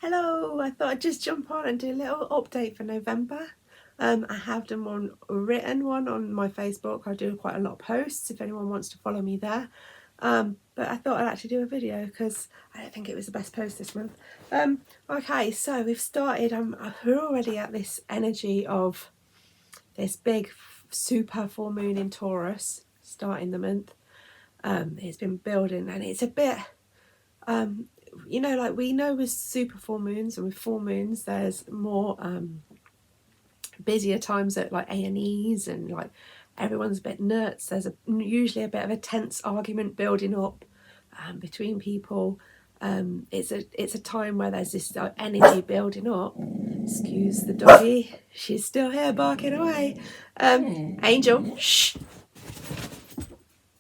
Hello, I thought I'd just jump on and do a little update for November. I have done one written one on my Facebook. I do quite a lot of posts if anyone wants to follow me there. But I thought I'd actually do a video because I don't think it was the best post this month. Okay, so we've started. We're already at this energy of this big super full moon in Taurus starting the month. It's been building and it's a bit like we know with super full moons and with full moons there's more busier times at like A&Es and like everyone's a bit nuts. There's usually a bit of a tense argument building up between people. It's a time where there's this energy building up. Excuse the doggy, she's still here barking away. Angel, shh,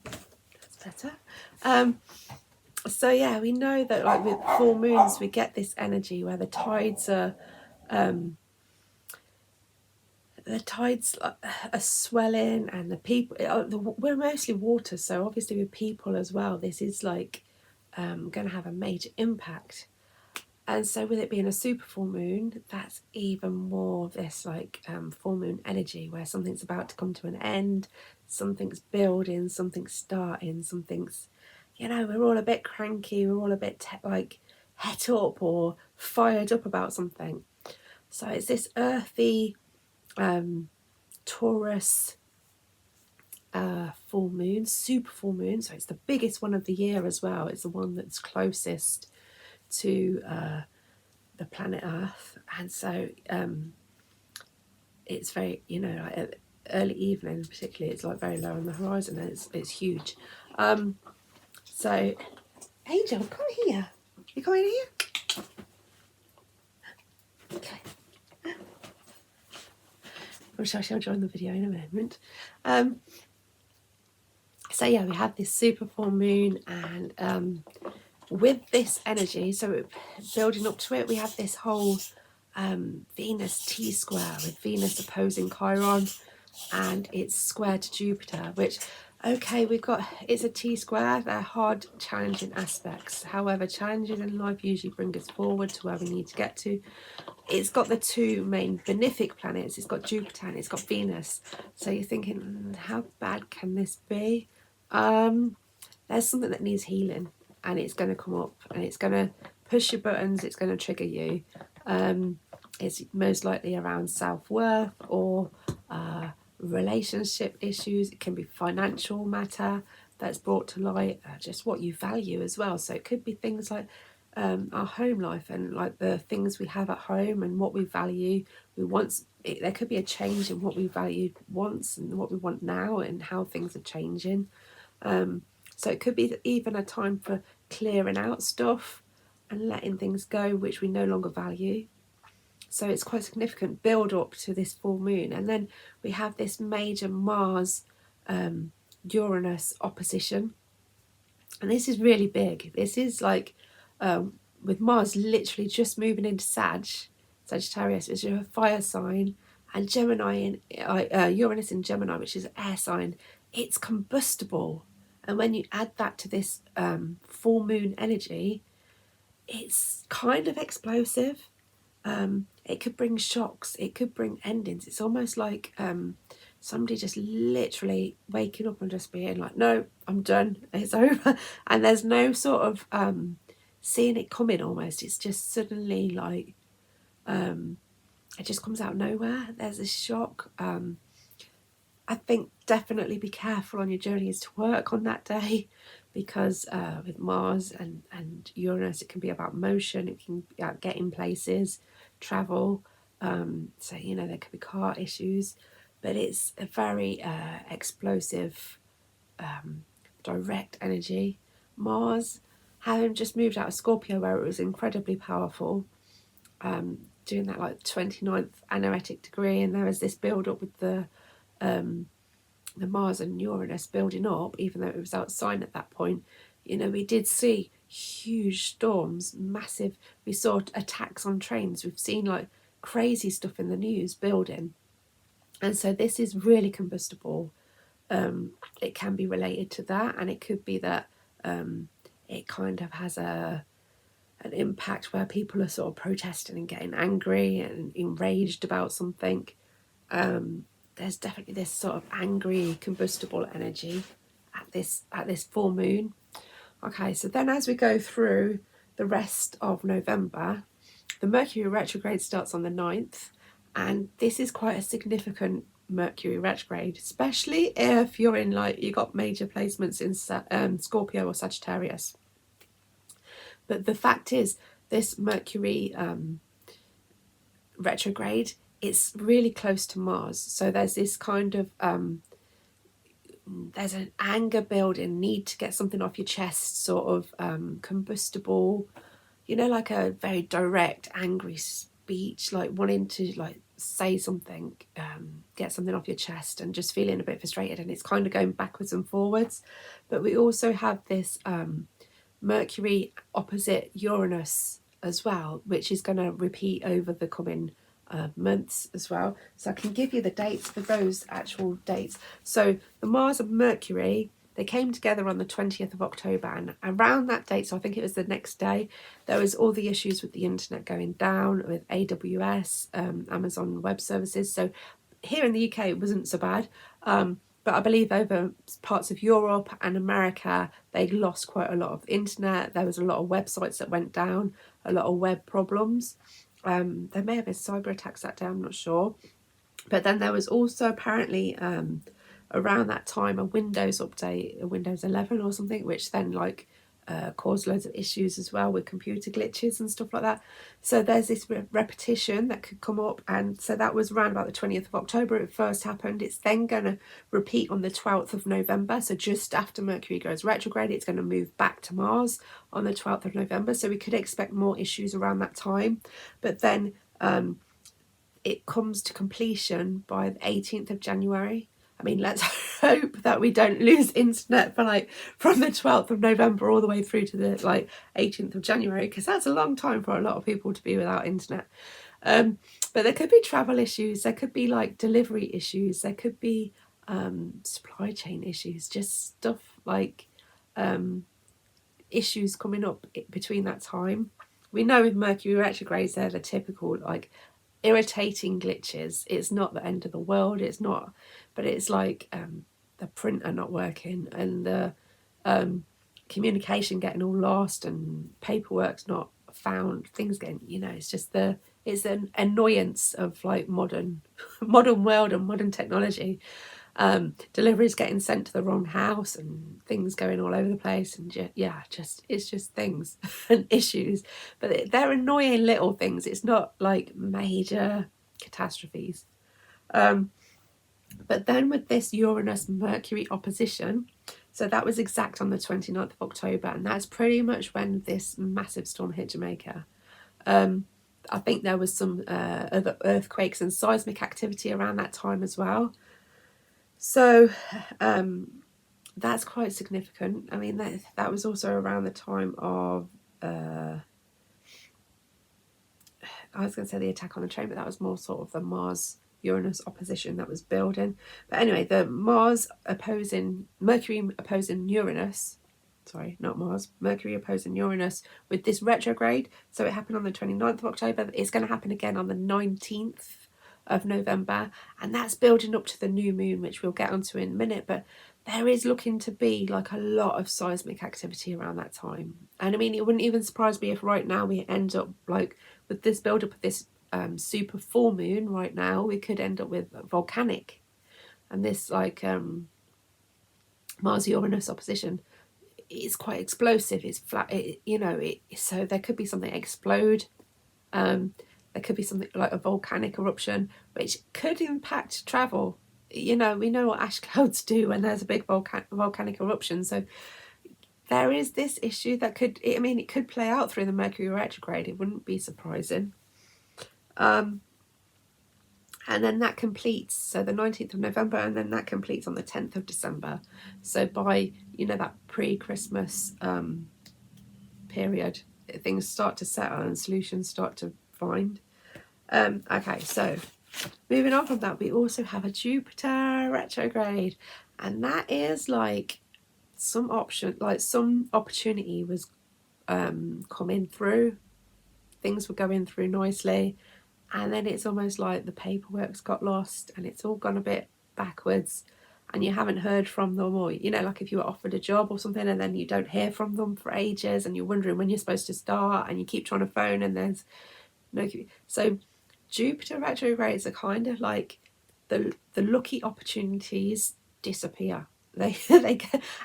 that's better. So yeah, we know that like with full moons we get this energy where the tides are swelling and the people we're mostly water, so obviously with people as well this is like going to have a major impact. And so with it being a super full moon, that's even more of this like full moon energy where something's about to come to an end, something's building, something's starting, something's, we're all a bit cranky, we're all a bit like het up or fired up about something. So it's this earthy Taurus full moon, super full moon. So it's the biggest one of the year as well. It's the one that's closest to the planet Earth, and so it's very, like early evening particularly, it's like very low on the horizon and it's huge. So Angel, come here. You coming here? Okay. I'm sure she'll join the video in a moment. So yeah, we had this super full moon, and with this energy, so building up to it, we have this whole Venus T-square with Venus opposing Chiron, and it's square to Jupiter, which, okay, it's a T-square, they're hard, challenging aspects. However, challenges in life usually bring us forward to where we need to get to. It's got the two main benefic planets, it's got Jupiter and it's got Venus. So you're thinking, how bad can this be? There's something that needs healing, and it's going to come up and it's going to push your buttons, it's going to trigger you. It's most likely around self-worth or relationship issues. It can be financial matter that's brought to light, just what you value as well. So it could be things like our home life and like the things we have at home and what we value. There could be a change in what we valued once and what we want now and how things are changing. So it could be even a time for clearing out stuff and letting things go which we no longer value. So it's quite a significant build up to this full moon. And then we have this major Mars Uranus opposition. And this is really big. This is like with Mars literally just moving into Sagittarius, which is a fire sign, and Gemini in Uranus in Gemini, which is an air sign. It's combustible. And when you add that to this full moon energy, it's kind of explosive. It could bring shocks, it could bring endings. It's almost like somebody just literally waking up and just being like, no, I'm done, it's over. And there's no sort of seeing it coming almost. It's just suddenly like it just comes out of nowhere. There's a shock. I think definitely be careful on your journeys to work on that day, because with Mars and Uranus, it can be about motion, it can be about getting places, travel. So, there could be car issues, but it's a very explosive, direct energy. Mars, having just moved out of Scorpio where it was incredibly powerful, doing that like 29th anoretic degree, and there was this build up with the Mars and Uranus building up, even though it was outside at that point. We did see huge storms, massive. We saw attacks on trains. We've seen like crazy stuff in the news building. And so this is really combustible. It can be related to that, and it could be that it kind of has a an impact where people are sort of protesting and getting angry and enraged about something. There's definitely this sort of angry, combustible energy at this full moon. Okay, so then as we go through the rest of November, the Mercury retrograde starts on the 9th, and this is quite a significant Mercury retrograde, especially if you're in, like, you got major placements in Scorpio or Sagittarius. But the fact is, this Mercury retrograde, it's really close to Mars, so there's this kind of there's an anger building, need to get something off your chest, sort of combustible, you know, like a very direct, angry speech, like wanting to like say something, get something off your chest, and just feeling a bit frustrated, and it's kind of going backwards and forwards. But we also have this Mercury opposite Uranus as well, which is going to repeat over the coming months as well. So I can give you the dates for those actual dates. So the Mars and Mercury, they came together on the 20th of October, and around that date, so I think it was the next day, there was all the issues with the internet going down, with AWS, Amazon Web Services. So here in the UK, it wasn't so bad. But I believe over parts of Europe and America, they lost quite a lot of internet. There was a lot of websites that went down, a lot of web problems. There may have been cyber attacks that day, I'm not sure. But then there was also apparently around that time a Windows update, a Windows 11 or something, which then like caused loads of issues as well with computer glitches and stuff like that. So there's this repetition that could come up, and so that was around about the 20th of October it first happened. It's then going to repeat on the 12th of November, so just after Mercury goes retrograde, it's going to move back to Mars on the 12th of November, so we could expect more issues around that time. But then it comes to completion by the 18th of January. I mean, let's hope that we don't lose internet for like from the 12th of November all the way through to the like 18th of January, because that's a long time for a lot of people to be without internet. But there could be travel issues, there could be like delivery issues, there could be supply chain issues, just stuff like issues coming up between that time. We know with Mercury retrogrades, they're the typical like irritating glitches. It's not the end of the world, it's not, but it's like the printer not working, and the communication getting all lost, and paperwork's not found, things getting, you know, it's just it's an annoyance of like modern world and modern technology. Deliveries getting sent to the wrong house, and things going all over the place, and it's just things and issues, but they're annoying little things. It's not like major catastrophes. But then with this Uranus Mercury opposition, so that was exact on the 29th of October, and that's pretty much when this massive storm hit Jamaica. I think there was some other earthquakes and seismic activity around that time as well. So that's quite significant. I mean, that was also around the time of, I was going to say the attack on the train, but that was more sort of the Mars-Uranus opposition that was building. But anyway, the Mercury opposing Uranus, sorry, not Mars, Mercury opposing Uranus with this retrograde. So it happened on the 29th of October. It's going to happen again on the 19th of November, and that's building up to the new moon, which we'll get onto in a minute. But there is looking to be like a lot of seismic activity around that time, and I mean, it wouldn't even surprise me if right now we end up like with this build up of this super full moon right now, we could end up with volcanic, and this like Mars Uranus opposition is quite explosive, it's flat, so there could be something explode. There could be something like a volcanic eruption, which could impact travel. You know, we know what ash clouds do when there's a big volcanic eruption. So there is this issue that it could play out through the Mercury retrograde. It wouldn't be surprising. And then that completes, so the 19th of November, and then that completes on the 10th of December. So by, that pre-Christmas period, things start to settle and solutions start to find. Okay, so moving on from that, we also have a Jupiter retrograde, and that is like some opportunity was coming through. Things were going through nicely, and then it's almost like the paperwork's got lost and it's all gone a bit backwards, and you haven't heard from them, or like if you were offered a job or something and then you don't hear from them for ages and you're wondering when you're supposed to start and you keep trying to phone and there's no. So Jupiter retrogrades are kind of like the lucky opportunities disappear. They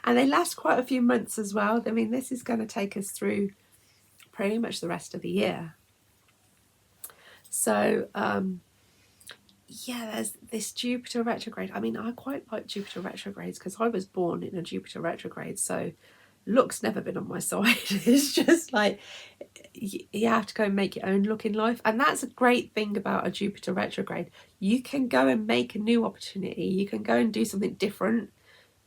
and they last quite a few months as well. I mean, this is going to take us through pretty much the rest of the year. So yeah, there's this Jupiter retrograde. I mean, I quite like Jupiter retrogrades because I was born in a Jupiter retrograde, so luck's never been on my side. It's just like you have to go and make your own luck in life, and that's a great thing about a Jupiter retrograde. You can go and make a new opportunity. You can go and do something different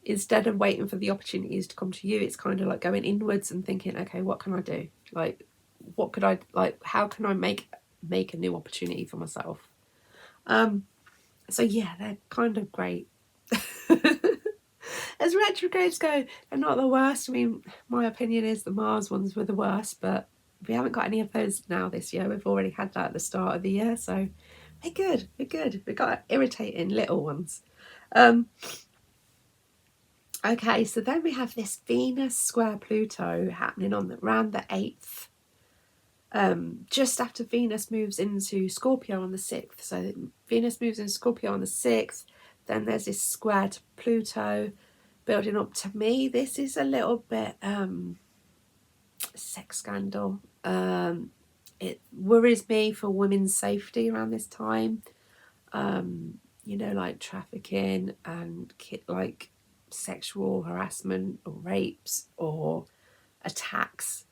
instead of waiting for the opportunities to come to you. It's kind of like going inwards and thinking, okay, what can I do? Like, what could I like? How can I make a new opportunity for myself? So yeah, they're kind of great. As retrogrades go, they're not the worst. I mean, my opinion is the Mars ones were the worst, but we haven't got any of those now this year. We've already had that at the start of the year, so we're good. We've got irritating little ones. Okay, so then we have this Venus square Pluto happening on around the 8th. Just after Venus moves into Scorpio on the 6th. So Venus moves into Scorpio on the 6th. Then there's this square to Pluto building up. To me, this is a little bit sex scandal. It worries me for women's safety around this time. Like trafficking and like sexual harassment or rapes or attacks.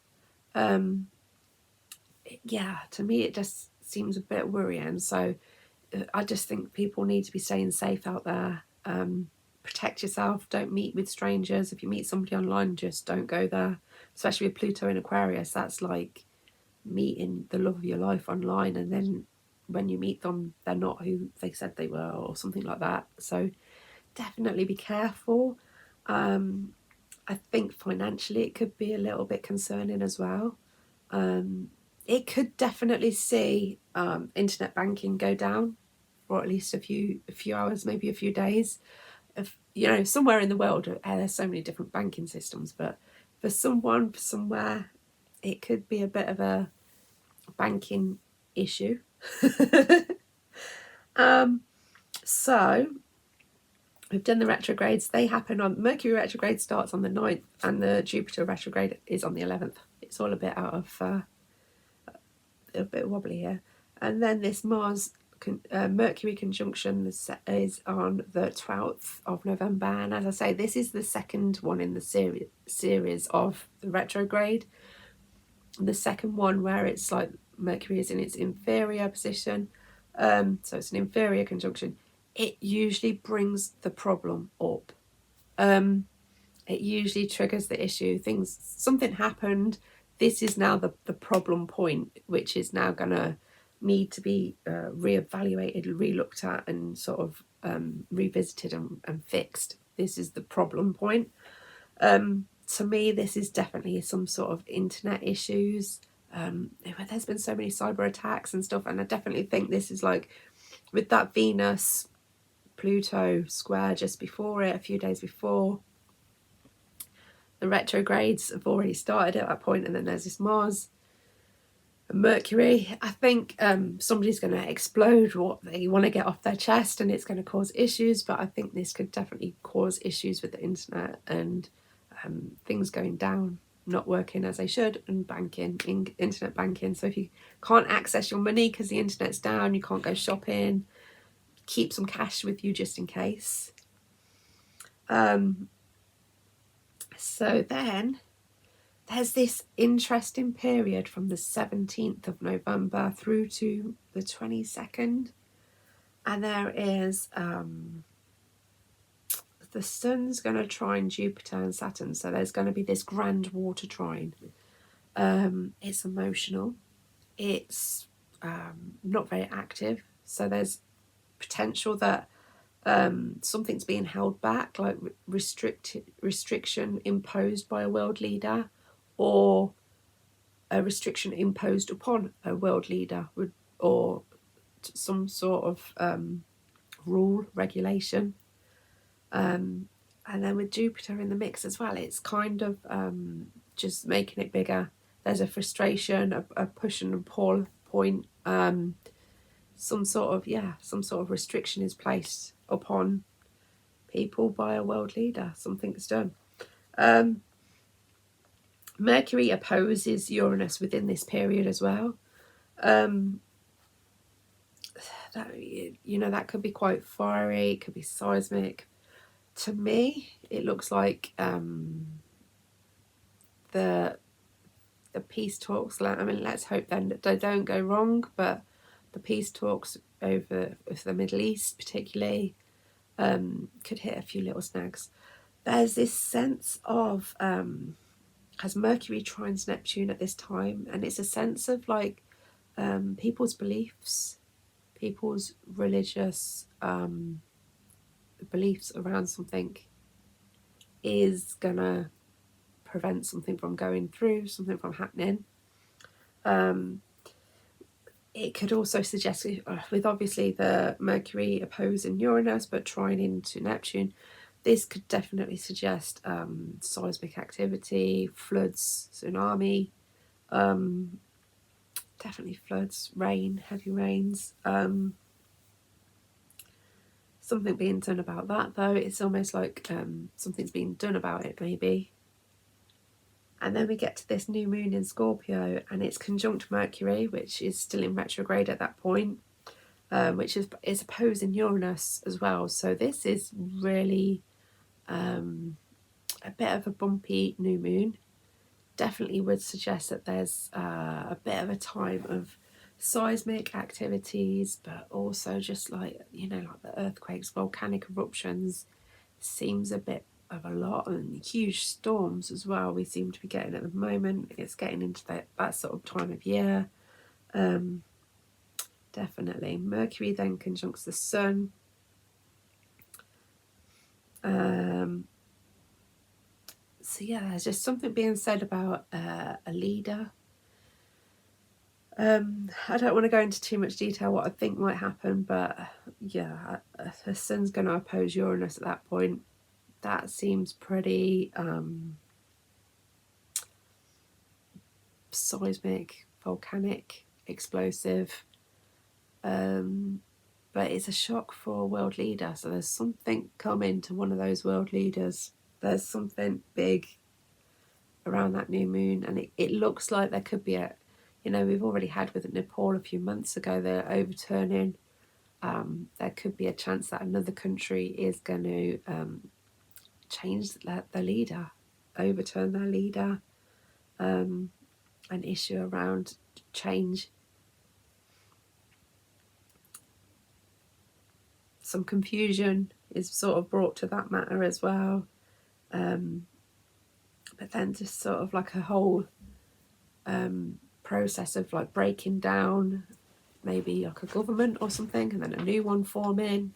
Yeah, to me it just seems a bit worrying. So I just think people need to be staying safe out there. Protect yourself. Don't meet with strangers. If you meet somebody online, just don't go there. Especially with Pluto in Aquarius, that's like meeting the love of your life online, and then when you meet them, they're not who they said they were, or something like that. So definitely be careful. I think financially it could be a little bit concerning as well. It could definitely see internet banking go down for at least a few hours, maybe a few days. If, somewhere in the world, there's so many different banking systems, but for someone, somewhere, it could be a bit of a banking issue. So we've done the retrogrades. They happen on Mercury retrograde starts on the 9th, and the Jupiter retrograde is on the 11th. It's all a bit out of a bit wobbly here. And then this Mercury conjunction is on the 12th of November. And as I say, this is the second one in the series of the retrograde. The second one where it's like Mercury is in its inferior position. So it's an inferior conjunction. It usually brings the problem up. It usually triggers the issue. Something happened. This is now the problem point, which is now going to need to be reevaluated, relooked at, and sort of revisited and fixed. This is the problem point. To me, this is definitely some sort of internet issues. There's been so many cyber attacks and stuff, and I definitely think this is like with that Venus Pluto square just before it, a few days before. The retrogrades have already started at that point, and then there's this Mars and Mercury. I think somebody's going to explode what they want to get off their chest, and it's going to cause issues, but I think this could definitely cause issues with the internet and things going down, not working as they should, and banking, internet banking. So if you can't access your money because the internet's down, you can't go shopping, keep some cash with you just in case. So then there's this interesting period from the 17th of November through to the 22nd, and there is the sun's going to trine Jupiter and Saturn, so there's going to be this grand water trine. It's emotional, it's not very active, so there's potential that something's being held back, like restriction imposed by a world leader, or a restriction imposed upon a world leader, or some sort of rule, regulation. And then with Jupiter in the mix as well, it's kind of just making it bigger. There's a frustration, a push and pull point. Some sort of restriction is placed upon people by a world leader. Something's done. Mercury opposes Uranus within this period as well. That could be quite fiery. It could be seismic. To me, it looks like the peace talks. I mean, let's hope then that they don't go wrong. But the peace talks over the Middle East, particularly, could hit a few little snags. There's this sense of has Mercury trines Neptune at this time, and it's a sense of like people's beliefs, people's religious beliefs around something is gonna prevent something from going through, something from happening. It could also suggest, with obviously the Mercury opposing Uranus but trine into Neptune, this could definitely suggest seismic activity, floods, tsunami, definitely floods, rain, heavy rains. Something being done about that, though. It's almost like something's being done about it, maybe. And then we get to this new moon in Scorpio, and it's conjunct Mercury, which is still in retrograde at that point, which is opposing Uranus as well. So this is really a bit of a bumpy new moon. Definitely would suggest that there's a bit of a time of seismic activities, but also just like the earthquakes, volcanic eruptions. Seems a bit of a lot, and huge storms as well we seem to be getting at the moment. It's getting into that sort of time of year. Definitely. Mercury then conjuncts the Sun. So yeah, there's just something being said about a leader. I don't want to go into too much detail what I think might happen, but yeah, the Sun's going to oppose Uranus at that point. That seems pretty seismic, volcanic, explosive. But it's a shock for a world leader. So there's something coming to one of those world leaders. There's something big around that new moon. And it looks like there could be we've already had with Nepal a few months ago, they're overturning. There could be a chance that another country is going to change their leader, overturn their leader, an issue around change. Some confusion is sort of brought to that matter as well. But then just sort of like a whole process of like breaking down, maybe like a government or something, and then a new one forming.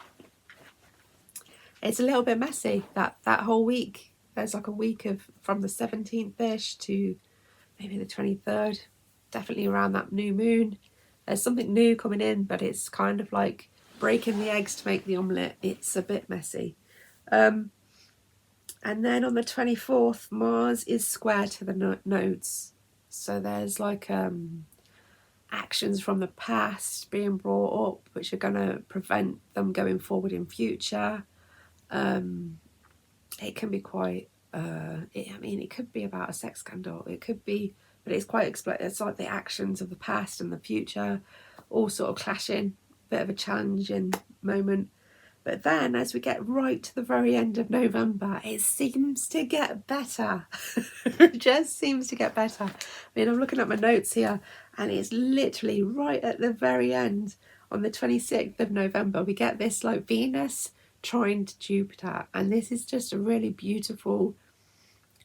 It's a little bit messy, that whole week. There's like a week of from the 17th-ish to maybe the 23rd, definitely around that new moon. There's something new coming in, but it's kind of like breaking the eggs to make the omelette. It's a bit messy. And then on the 24th, Mars is square to the nodes. So there's like actions from the past being brought up, which are going to prevent them going forward in future. It can be quite, it could be about a sex scandal. It could be, but it's quite, it's like the actions of the past and the future all sort of clashing. Bit of a challenging moment. But then as we get right to the very end of November, it seems to get better. It just seems to get better. I mean, I'm looking at my notes here, and it's literally right at the very end, on the 26th of November, we get this like Venus trine to Jupiter, and this is just a really beautiful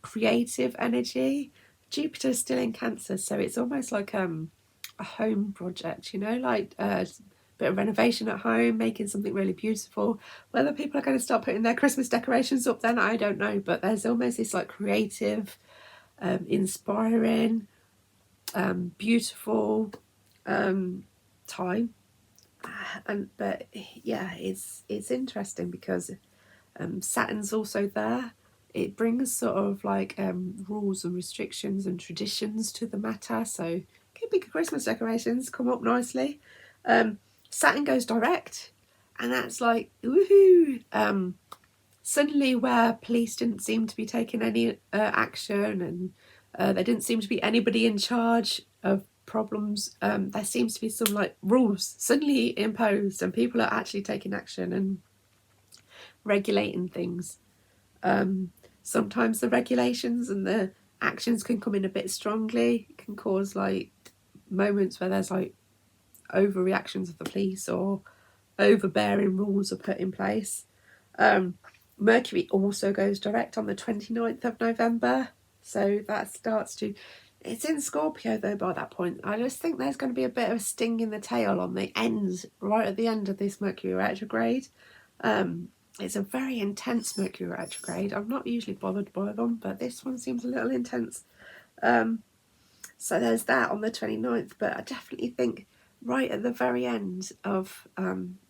creative energy. Jupiter's still in Cancer, so it's almost like a home project, like bit of renovation at home, making something really beautiful. Whether people are going to start putting their Christmas decorations up then, I don't know, but there's almost this like creative, inspiring, beautiful time. But yeah, it's interesting because Saturn's also there. It brings sort of like rules and restrictions and traditions to the matter. So could be Christmas decorations come up nicely. Saturn goes direct, and that's like woohoo. Suddenly, where police didn't seem to be taking any action, and there didn't seem to be anybody in charge of problems, there seems to be some like rules suddenly imposed, and people are actually taking action and regulating things. Sometimes the regulations and the actions can come in a bit strongly. It can cause like moments where there's like overreactions of the police or overbearing rules are put in place. Mercury also goes direct on the 29th of November, so that starts to... It's in Scorpio though by that point. I just think there's going to be a bit of a sting in the tail on the end, right at the end of this Mercury retrograde. It's a very intense Mercury retrograde. I'm not usually bothered by them, but this one seems a little intense. So there's that on the 29th, but I definitely think right at the very end of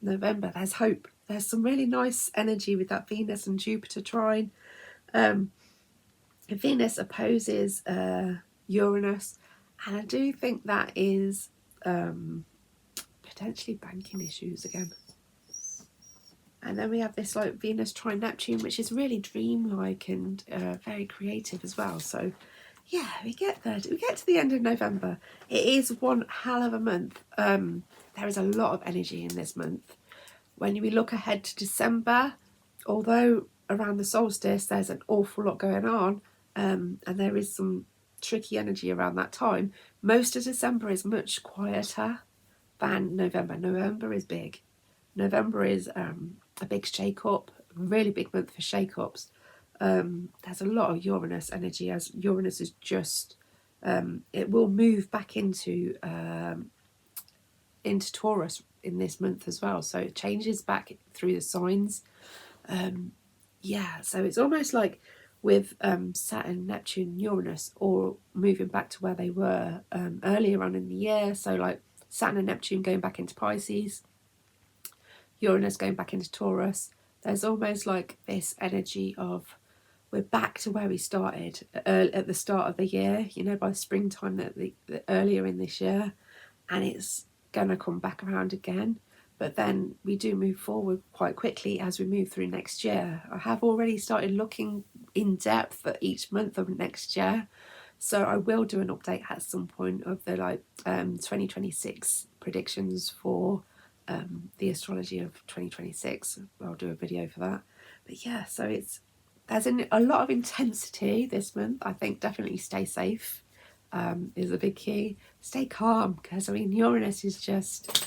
November, there's hope. There's some really nice energy with that Venus and Jupiter trine. Venus opposes Uranus, and I do think that is potentially banking issues again. And then we have this like Venus trine Neptune, which is really dreamlike and very creative as well. So yeah, we get there. We get to the end of November. It is one hell of a month. There is a lot of energy in this month. When we look ahead to December, although around the solstice there's an awful lot going on, and there is some tricky energy around that time, most of December is much quieter than November. November is big. November is a big shake-up, a really big month for shake-ups. There's a lot of Uranus energy, as Uranus is just... it will move back into Taurus in this month as well, so it changes back through the signs. Yeah, so it's almost like with Saturn, Neptune, Uranus all moving back to where they were earlier on in the year. So like Saturn and Neptune going back into Pisces, Uranus going back into Taurus. There's almost like this energy of we're back to where we started at the start of the year, you know, by springtime the earlier in this year, and it's going to come back around again. But then we do move forward quite quickly as we move through next year. I have already started looking in depth at each month of next year, so I will do an update at some point of the 2026 predictions for the astrology of 2026. I'll do a video for that. But yeah, so there's a lot of intensity this month. I think definitely stay safe is a big key. Stay calm, because I mean Uranus is just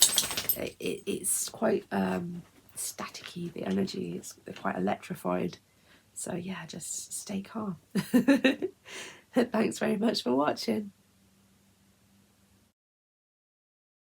it's quite staticky, the energy. It's quite electrified. So yeah, just stay calm. Thanks very much for watching.